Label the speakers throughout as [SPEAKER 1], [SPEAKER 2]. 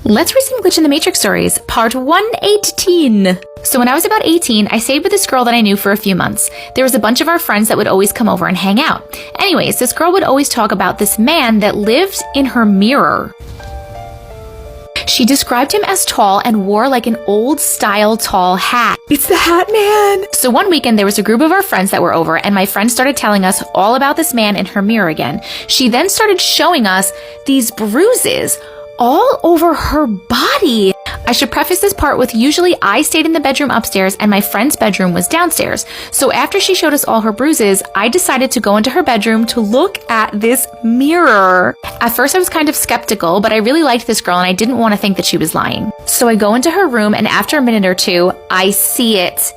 [SPEAKER 1] Let's read some Glitch in the Matrix stories, part 118. So when I was about 18, I stayed with this girl that I knew for a few months. There was a bunch of our friends that would always come over and hang out. Anyways, this girl would always talk about this man that lived in her mirror. She described him as tall and wore like an old style tall hat.
[SPEAKER 2] It's the Hat Man!
[SPEAKER 1] So one weekend there was a group of our friends that were over and my friend started telling us all about this man in her mirror again. She then started showing us these bruises all over her body. I should preface this part with usually I stayed in the bedroom upstairs and my friend's bedroom was downstairs. So after she showed us all her bruises, I decided to go into her bedroom to look at this mirror. At first I was kind of skeptical, but I really liked this girl and I didn't want to think that she was lying. So I go into her room and after a minute or two, I see it.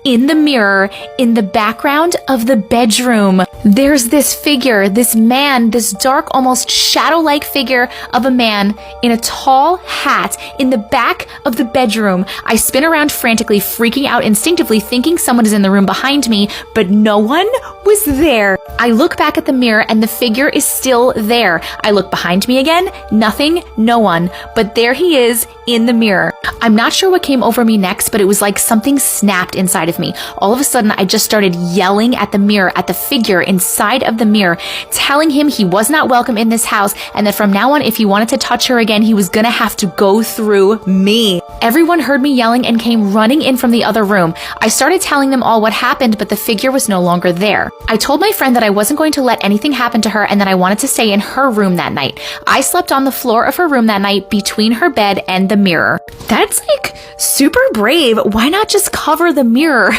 [SPEAKER 1] In the mirror, in the background of the bedroom, there's this figure, this man, this dark, almost shadow-like figure of a man in a tall hat in the back of the bedroom. I spin around frantically, freaking out instinctively, thinking someone is in the room behind me, but no one was there. I look back at the mirror and the figure is still there. I look behind me again, nothing, no one, but there he is in the mirror. I'm not sure what came over me next, but it was like something snapped inside of me. All of a sudden, I just started yelling at the mirror, at the figure inside of the mirror, telling him he was not welcome in this house and that from now on, if he wanted to touch her again, he was gonna have to go through me. Everyone heard me yelling and came running in from the other room. I started telling them all what happened, but the figure was no longer there. I told my friend that I wasn't going to let anything happen to her and that I wanted to stay in her room that night. I slept on the floor of her room that night between her bed and the mirror.
[SPEAKER 2] That's like super brave. Why not just cover the mirror?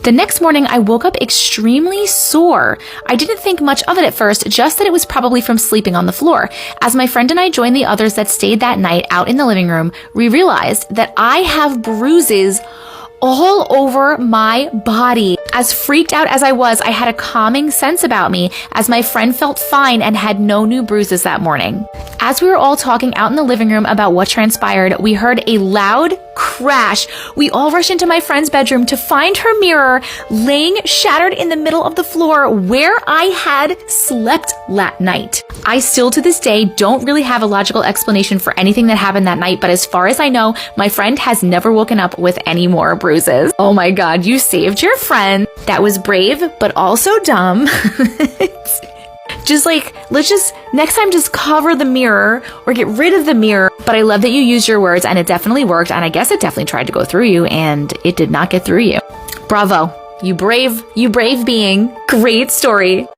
[SPEAKER 1] The next morning, I woke up extremely sore. I didn't think much of it at first, just that it was probably from sleeping on the floor. As my friend and I joined the others that stayed that night out in the living room, we realized that I have bruises all over my body. As freaked out as I was, I had a calming sense about me as my friend felt fine and had no new bruises that morning. As we were all talking out in the living room about what transpired, we heard a loud crash. We all rushed into my friend's bedroom to find her mirror laying shattered in the middle of the floor where I had slept that night. I still to this day don't really have a logical explanation for anything that happened that night, but as far as I know, my friend has never woken up with any more bruises.
[SPEAKER 2] Oh my God, you saved your friend.
[SPEAKER 1] That was brave, but also dumb.
[SPEAKER 2] Just like, let's just, next time just cover the mirror or get rid of the mirror.
[SPEAKER 1] But I love that you used your words and it definitely worked. And I guess it definitely tried to go through you and it did not get through you. Bravo. You brave being. Great story.